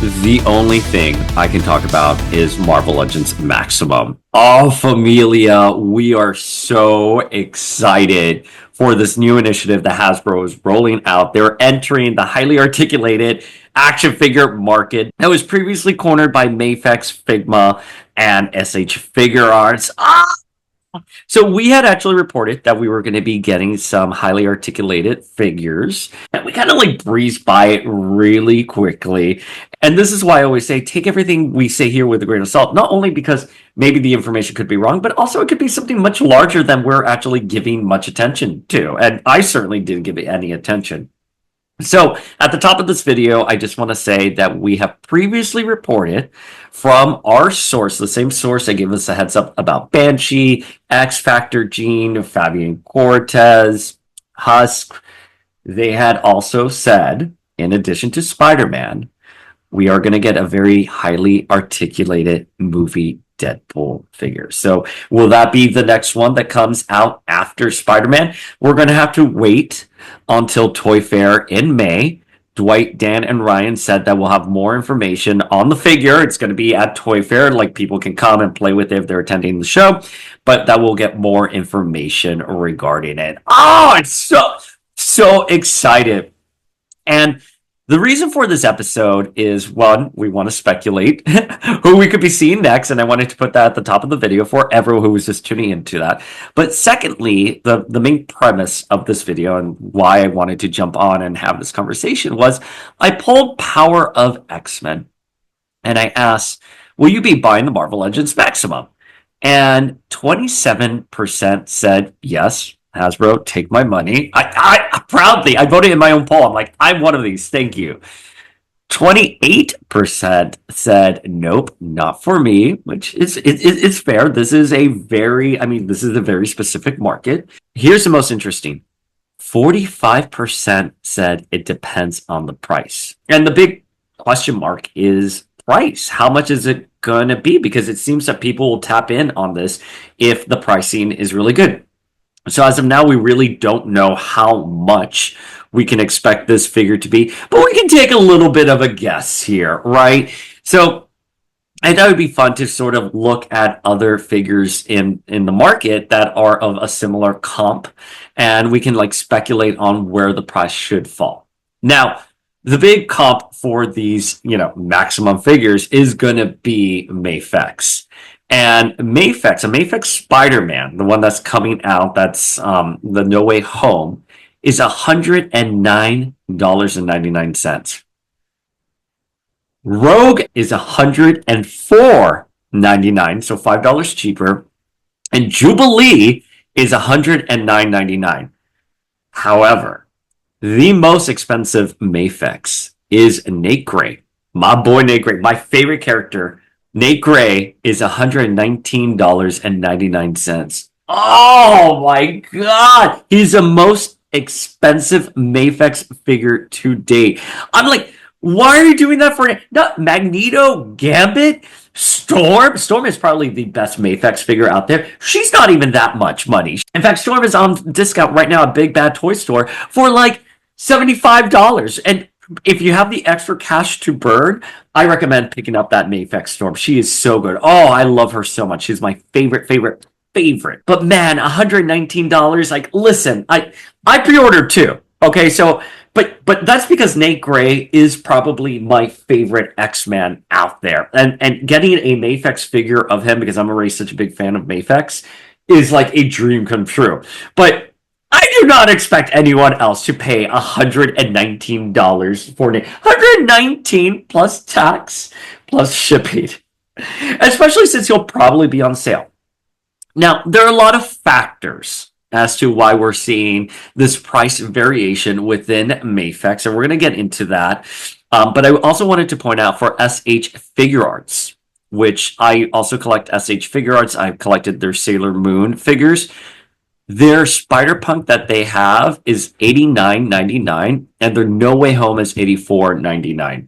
The only thing I can talk about is Marvel Legends Maximum. Oh, Familia, we are so excited for this new initiative that Hasbro is rolling out. They're entering the highly articulated action figure market that was previously cornered by Mafex, Figma, and SH Figure Arts. So we had actually reported that we were going to be getting some highly articulated figures, and we kind of like breezed by it really quickly. And this is why I always say take everything we say here with a grain of salt, not only because maybe the information could be wrong, but also it could be something much larger than we're actually giving much attention to. And I certainly didn't give it any attention. So at the top of this video, I just want to say that we have previously reported from our source, the same source that gave us a heads up about Banshee, X Factor Gene, Fabian Cortez, Husk. They had also said, in addition to Spider-Man, we are going to get a very highly articulated movie Deadpool figure. So will that be the next one that comes out after Spider-Man? We're going to have to wait until Toy Fair in May. Dwight, Dan, and Ryan said that we'll have more information on the figure. It's going to be at Toy Fair, like people can come and play with it if they're attending the show, but that we'll get more information regarding it. Oh, it's so excited. And the reason for this episode is, one, we want to speculate who we could be seeing next, and I wanted to put that at the top of the video for everyone who was just tuning into that. But secondly, the main premise of this video and why I wanted to jump on and have this conversation was I pulled Power of X-Men, and I asked, will you be buying the Marvel Legends Maximum? And 27% said yes. Hasbro, take my money. I proudly, I voted in my own poll. I'm like, I'm one of these. Thank you. 28% said, nope, not for me, which is fair. This is a very specific market. Here's the most interesting. 45% said it depends on the price. And the big question mark is price. How much is it going to be? Because it seems that people will tap in on this if the pricing is really good. So as of now, we really don't know how much we can expect this figure to be, but we can take a little bit of a guess here, right? So I thought it would be fun to sort of look at other figures in the market that are of a similar comp, and we can like speculate on where the price should fall. Now, the big comp for these, maximum figures is going to be Mafex. And a Mafex Spider-Man, the one that's coming out, that's the No Way Home, is $109.99. Rogue is $104.99, so $5 cheaper. And Jubilee is $109.99. However, the most expensive Mafex is Nate Gray. My boy Nate Gray, my favorite character. Nate Gray is $119.99. Oh my God. He's the most expensive Mafex figure to date. I'm like, why are you doing that for Magneto, Gambit, Storm? Storm is probably the best Mafex figure out there. She's not even that much money. In fact, Storm is on discount right now at Big Bad Toy Store for like $75. And if you have the extra cash to burn, I recommend picking up that Mafex Storm. She is so good. Oh, I love her so much. She's my favorite. But man, $119. Like, listen, I pre-ordered too. Okay, so but that's because Nate Gray is probably my favorite X-Man out there. And getting a Mafex figure of him, because I'm already such a big fan of Mafex, is like a dream come true. But I do not expect anyone else to pay $119 for it. $119 plus tax plus shipping, especially since he'll probably be on sale. Now, there are a lot of factors as to why we're seeing this price variation within Mafex, and we're going to get into that. But I also wanted to point out for SH Figure Arts, which I also collect SH Figure Arts. I've collected their Sailor Moon figures. Their Spider-Punk that they have is $89.99, and their No Way Home is $84.99.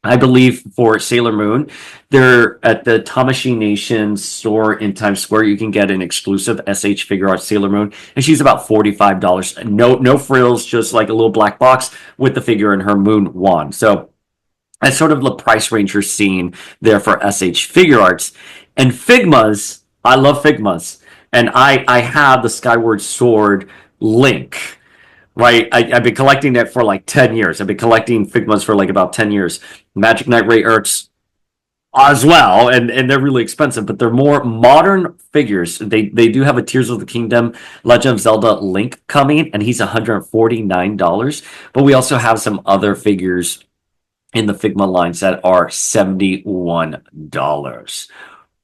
I believe for Sailor Moon, they're at the Tamashii Nation store in Times Square. You can get an exclusive SH Figure Arts Sailor Moon, and she's about $45. No frills, just like a little black box with the figure and her moon wand. So That's sort of the price range you're seeing there for SH Figure Arts. And Figmas, I love Figmas. And I have the Skyward Sword Link, right? I've been collecting it for like 10 years. I've been collecting Figmas for like about 10 years. Magic Knight Ray Ertz as well, and they're really expensive, but they're more modern figures. They do have a Tears of the Kingdom Legend of Zelda Link coming, and he's $149. But we also have some other figures in the Figma lines that are $71.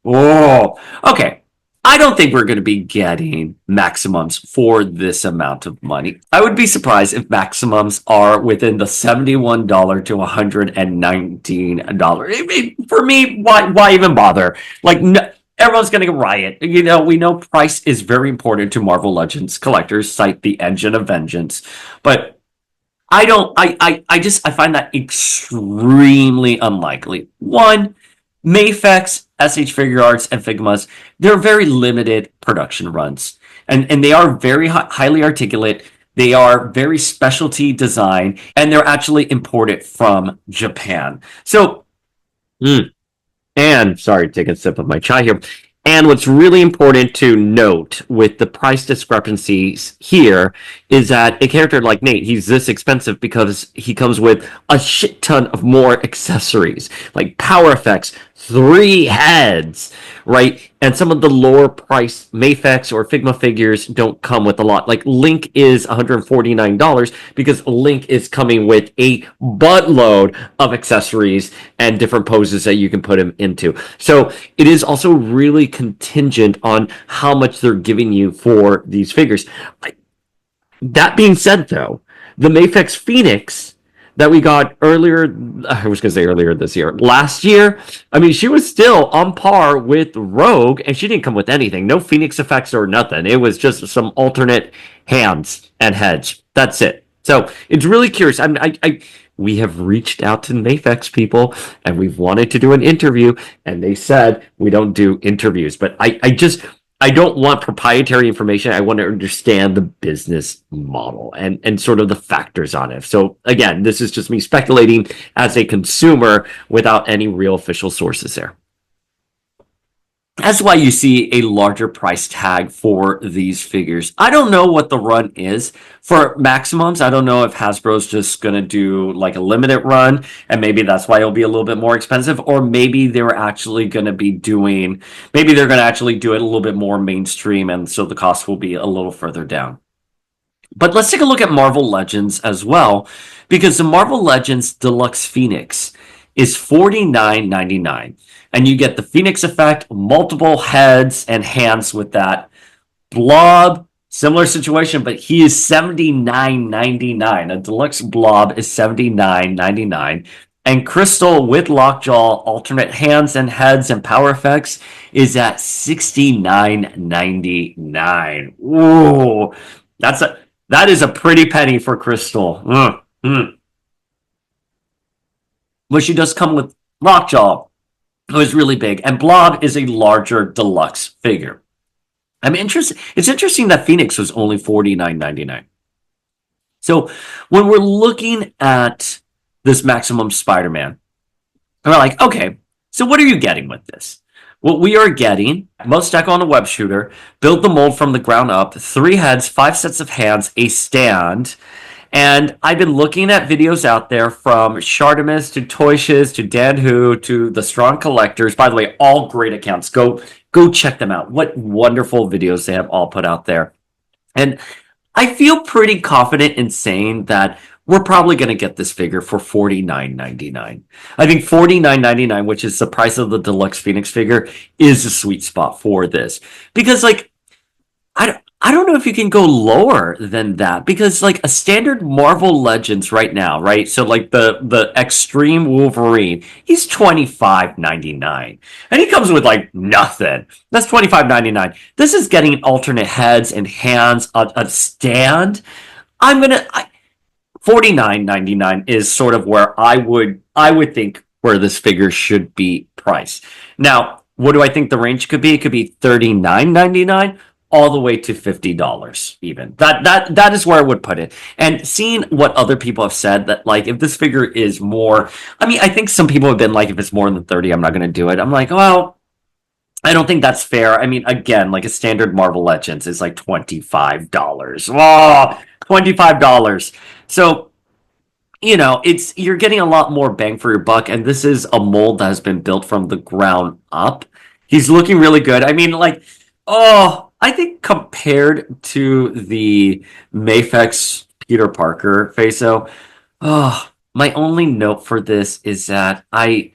Oh, okay. I don't think we're going to be getting maximums for this amount of money. I would be surprised if maximums are within the $71 to $119. For me, why even bother? Like, no, everyone's going to riot. You know, we know price is very important to Marvel Legends collectors, cite the Engine of Vengeance, but I don't. I find that extremely unlikely. One, Mafex, SH Figure Arts, and Figmas, they're very limited production runs, and they are very highly articulate. They are very specialty design, and they're actually imported from Japan. So, and sorry, take a sip of my chai here. And what's really important to note with the price discrepancies here is that a character like Nate, he's this expensive because he comes with a shit ton of more accessories, like power effects, 3 heads, right? And some of the lower price Mafex or Figma figures don't come with a lot. Like Link is $149 because Link is coming with a buttload of accessories and different poses that you can put him into. So it is also really contingent on how much they're giving you for these figures. That being said, though, the Mafex Phoenix that we got earlier, I was going to say earlier this year, last year, I mean, she was still on par with Rogue, and she didn't come with anything. No Phoenix effects or nothing. It was just some alternate hands and heads. That's it. So it's really curious. We have reached out to Mafex people, and we've wanted to do an interview, and they said we don't do interviews. But I don't want proprietary information. I want to understand the business model and sort of the factors on it. So again, this is just me speculating as a consumer without any real official sources there. That's why you see a larger price tag for these figures. I don't know what the run is for maximums. I don't know if Hasbro's just going to do like a limited run, and maybe that's why it'll be a little bit more expensive, or maybe they're actually going to be doing, maybe they're going to actually do it a little bit more mainstream, and so the cost will be a little further down. But let's take a look at Marvel Legends as well, because the Marvel Legends Deluxe Phoenix is $49.99. And you get the Phoenix effect, multiple heads and hands with that. Blob, similar situation, but he is $79.99. A deluxe Blob is $79.99. And Crystal with Lockjaw, alternate hands and heads and power effects is at $69.99. Ooh, that is a pretty penny for Crystal. But she does come with Lockjaw. It was really big, and Blob is a larger deluxe figure. I'm interested. It's interesting that Phoenix was only $49.99. So when we're looking at this Maximum Spider-Man, we're like, okay, so what are you getting with this? What we are getting, most deck on a web shooter, build the mold from the ground up, 3 heads, 5 sets of hands, a stand. And I've been looking at videos out there from Shartimus to Toyshiz to Dan Hu to the Strong Collectors. By the way, all great accounts. Go check them out. What wonderful videos they have all put out there. And I feel pretty confident in saying that we're probably going to get this figure for $49.99. I think $49.99, which is the price of the Deluxe Phoenix figure, is a sweet spot for this. Because, like, I don't know if you can go lower than that, because like a standard Marvel Legends right now, right? So like the Extreme Wolverine, he's $25.99, and he comes with like nothing. That's $25.99. This is getting alternate heads and hands, a stand. $49.99 is sort of where I would think where this figure should be priced. Now, what do I think the range could be? It could be $39.99 all the way to $50 even. That is where I would put it. And seeing what other people have said, that like if this figure is more, I mean, I think some people have been like, if it's more than 30, I'm not going to do it. I'm like, well, I don't think that's fair. I mean, again, like a standard Marvel Legends is like $25. Oh, $25. So, you know, it's you're getting a lot more bang for your buck, and this is a mold that has been built from the ground up. He's looking really good. I mean, like, oh, I think compared to the Mafex Peter Parker face, though, oh, my only note for this is that I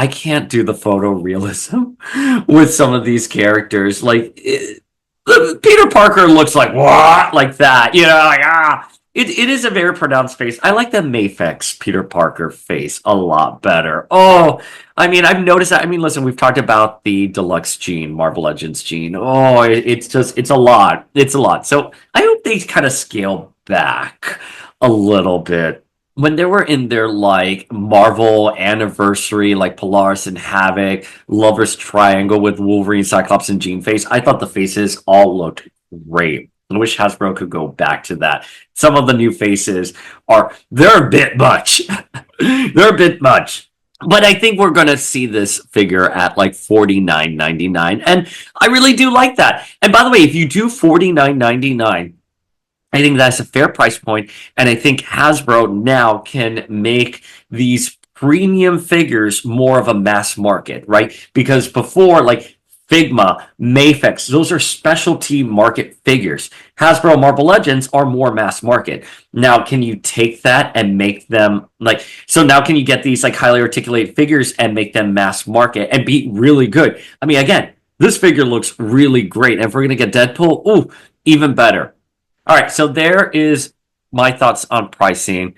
can't do the photorealism with some of these characters. Peter Parker looks like what, like that, you know, like ah. It is a very pronounced face. I like the Mafex Peter Parker face a lot better. Oh, I mean, I've noticed that. I mean, listen, we've talked about the deluxe gene, Marvel Legends gene. Oh, it's just, it's a lot. It's a lot. So I hope they kind of scale back a little bit when they were in their like Marvel anniversary, like Polaris and Havoc, Lovers Triangle with Wolverine, Cyclops, and Gene Face. I thought the faces all looked great. I wish Hasbro could go back to that. Some of the new faces they're a bit much. They're a bit much. But I think we're gonna see this figure at like $49.99. And I really do like that. And by the way, if you do $49.99, I think that's a fair price point, and I think Hasbro now can make these premium figures more of a mass market, right? Because before, like Figma, Mafex, those are specialty market figures. Hasbro Marvel Legends are more mass market. Now, can you take that and make them like, so now can you get these like highly articulated figures and make them mass market and be really good? I mean, again, this figure looks really great. And if we're going to get Deadpool, ooh, even better. All right, so there is my thoughts on pricing.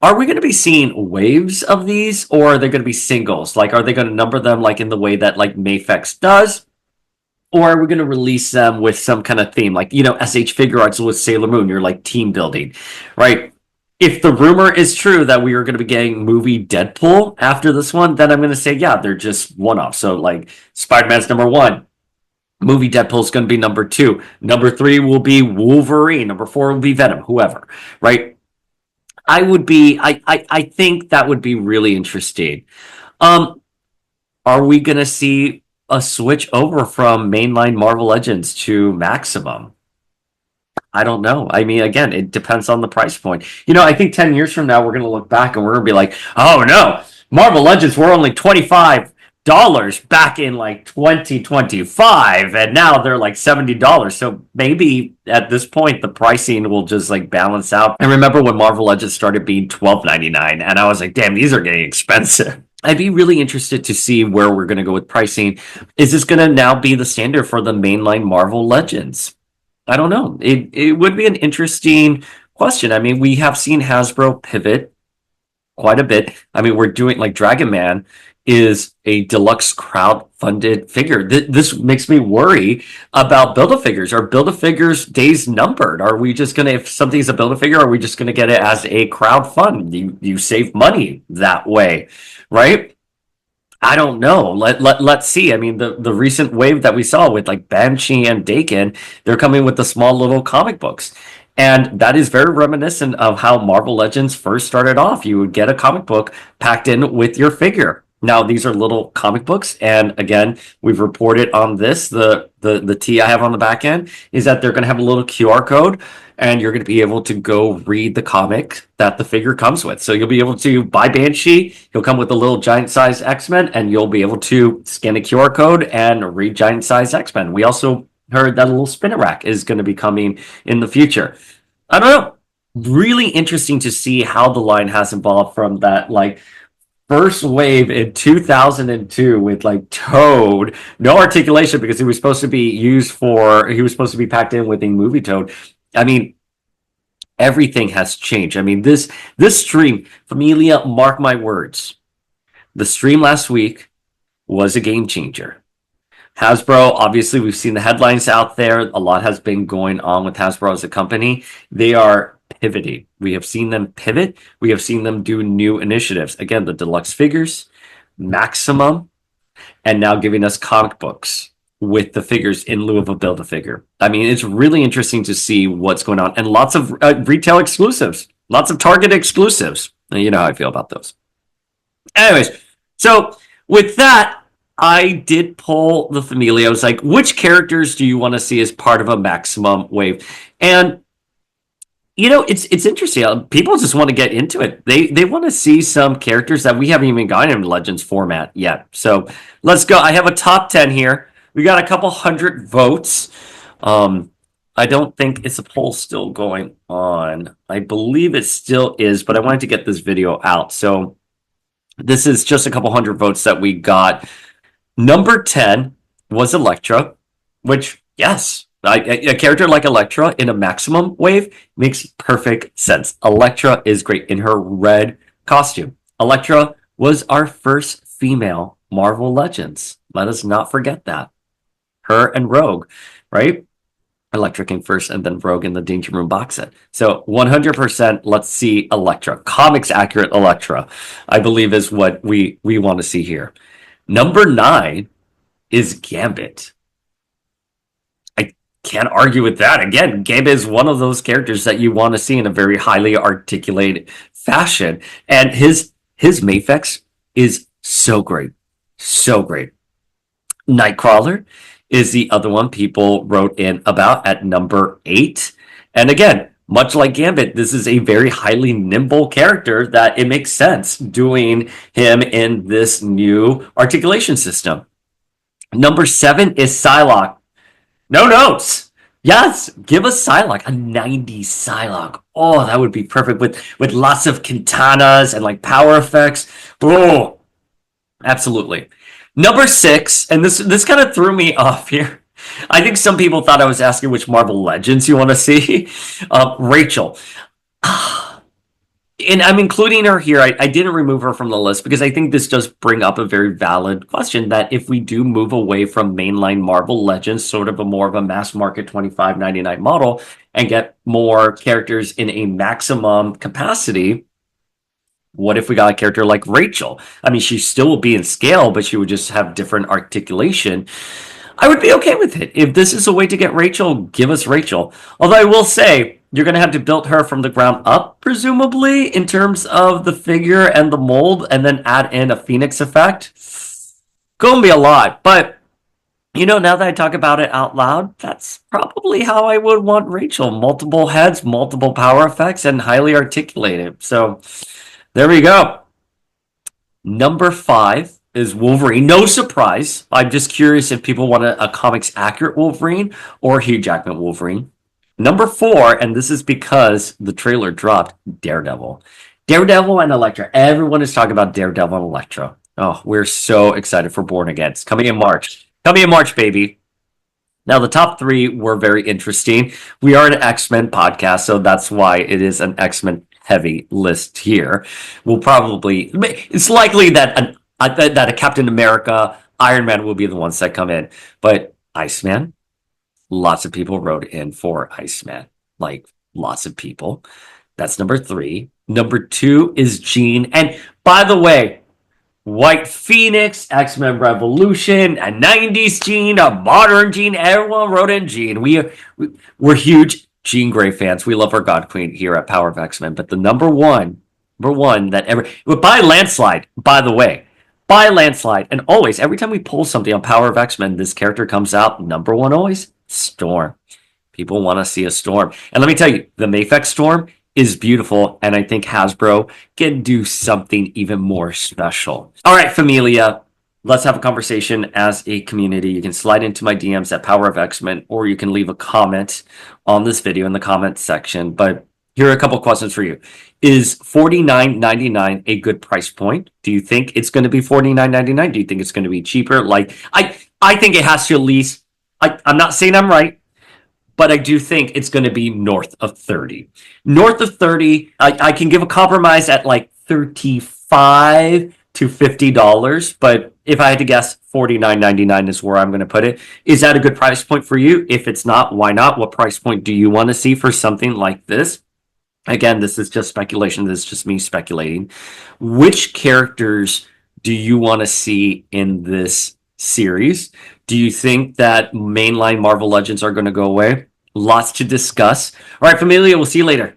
Are we going to be seeing waves of these, or are they going to be singles? Like, are they going to number them like in the way that like Mafex does, or are we going to release them with some kind of theme, like you know, SH Figure Arts with Sailor Moon? You're like team building, right? If the rumor is true that we are going to be getting movie Deadpool after this one, then I'm going to say yeah, they're just one off. So like Spider-Man's number one. Movie Deadpool is going to be number two. Number three will be Wolverine. Number four will be Venom, whoever, right? I think that would be really interesting. Um, are we going to see a switch over from mainline Marvel Legends to Maximum? I don't know. I mean, again, it depends on the price point. You know, I think 10 years from now, we're going to look back and we're going to be like, oh no, Marvel Legends were only $25 back in like 2025, and now they're like $70. So maybe at this point, the pricing will just like balance out. I remember when Marvel Legends started being $12.99, and I was like, damn, these are getting expensive. I'd be really interested to see where we're going to go with pricing. Is this going to now be the standard for the mainline Marvel Legends? I don't know. It would be an interesting question. I mean, we have seen Hasbro pivot quite a bit. I mean, we're doing like Dragon Man is a deluxe crowd-funded figure. This makes me worry about Build-A-Figures. Are Build-A-Figures days numbered? Are we just going to, if something's a Build-A-Figure, are we just going to get it as a crowd fund? You save money that way, right? I don't know. Let's see. I mean, the recent wave that we saw with like Banshee and Dakin, they're coming with the small little comic books. And that is very reminiscent of how Marvel Legends first started off. You would get a comic book packed in with your figure. Now, these are little comic books. And again, we've reported on this. The T I have on the back end is that they're going to have a little QR code, and you're going to be able to go read the comic that the figure comes with. So you'll be able to buy Banshee. He'll come with a little giant size X-Men, and you'll be able to scan a QR code and read giant size X-Men. We also heard that a little spinner rack is going to be coming in the future. I don't know. Really interesting to see how the line has evolved from that like first wave in 2002 with like Toad, no articulation because he was supposed to be packed in with a movie Toad. I mean, everything has changed. I mean, this stream, Familia, mark my words. The stream last week was a game changer. Hasbro, obviously, we've seen the headlines out there. A lot has been going on with Hasbro as a company. They are pivoting. We have seen them pivot. We have seen them do new initiatives. Again, the deluxe figures, Maximum, and now giving us comic books. with the figures in lieu of a Build-A-Figure. I mean, it's really interesting to see what's going on, and lots of retail exclusives, lots of Target exclusives. You know how I feel about those. Anyways, so with that, I did pull the Familia. I was like, which characters do you want to see as part of a maximum wave? And you know, it's interesting. People just want to get into it. They want to see some characters that we haven't even gotten in Legends format yet. So let's go. I have a top 10 here. We got a couple hundred votes. I don't think it's a poll still going on. I believe it still is, but I wanted to get this video out. So this is just a couple hundred votes that we got. Number 10 was Elektra, which, yes, a character like Elektra in a maximum wave makes perfect sense. Elektra is great in her red costume. Elektra was our first female Marvel Legends. Let us not forget that. Her and Rogue, right? Elektra came first and then Rogue in the Danger Room box set. So 100% let's see Elektra. Comics accurate Elektra, I believe is what we want to see here. Number 9 is Gambit. I can't argue with that. Again, Gambit is one of those characters that you want to see in a very highly articulated fashion. And his Mafex is so great. So great. Nightcrawler is the other one people wrote in about at number 8. And again, much like Gambit, this is a very highly nimble character that it makes sense doing him in this new articulation system. Number 7 is Psylocke. No notes. Yes, give us Psylocke, a 90s Psylocke. Oh, that would be perfect with lots of katanas and like power effects. Oh, absolutely. Number 6, and this kind of threw me off here. I think some people thought I was asking which Marvel Legends you want to see. Rachel. And I'm including her here. I didn't remove her from the list because I think this does bring up a very valid question that if we do move away from mainline Marvel Legends, sort of more of a mass market $25.99 model, and get more characters in a maximum capacity, what if we got a character like Rachel? I mean, she still will be in scale, but she would just have different articulation. I would be okay with it. If this is a way to get Rachel, give us Rachel. Although I will say, you're going to have to build her from the ground up, presumably, in terms of the figure and the mold, and then add in a Phoenix effect. Going to be a lot. But, you know, now that I talk about it out loud, that's probably how I would want Rachel. Multiple heads, multiple power effects, and highly articulated. So, there we go. Number 5 is Wolverine. No surprise. I'm just curious if people want a comics accurate Wolverine or Hugh Jackman Wolverine. Number 4, and this is because the trailer dropped, Daredevil. Daredevil and Elektra. Everyone is talking about Daredevil and Elektra. Oh, we're so excited for Born Again. It's coming in March. Coming in March, baby. Now, the top 3 were very interesting. We are an X-Men podcast, so that's why it is an X-Men heavy list here. It's likely that a Captain America, Iron Man will be the ones that come in. But Iceman, lots of people wrote in for Iceman. Like, lots of people. That's number 3. Number 2 is Jean. And by the way, White Phoenix, X-Men Revolution, a 90s Jean, a modern Jean. Everyone wrote in Jean. We're huge Jean Grey fans. We love our God Queen here at Power of X-Men. But the number one that by landslide, by the way, by landslide, and always, every time we pull something on Power of X-Men, this character comes out, number 1 always, Storm. People want to see a Storm. And let me tell you, the Mafex Storm is beautiful, and I think Hasbro can do something even more special. All right, Familia, let's have a conversation as a community. You can slide into my DMs at Power of X-Men, or you can leave a comment on this video in the comment section. But here are a couple questions for you. Is $49.99 a good price point? Do you think it's going to be $49.99? Do you think it's going to be cheaper? Like, I think it has to at least, I'm not saying I'm right, but I do think it's going to be north of 30. North of 30, I can give a compromise at like $35 to $50, but if I had to guess, $49.99 is where I'm going to put it. Is that a good price point for you? If it's not, why not? What price point do you want to see for something like this? Again, this is just speculation. This is just me speculating. Which characters do you want to see in this series? Do you think that mainline Marvel Legends are going to go away? Lots to discuss. All right, Familia, we'll see you later.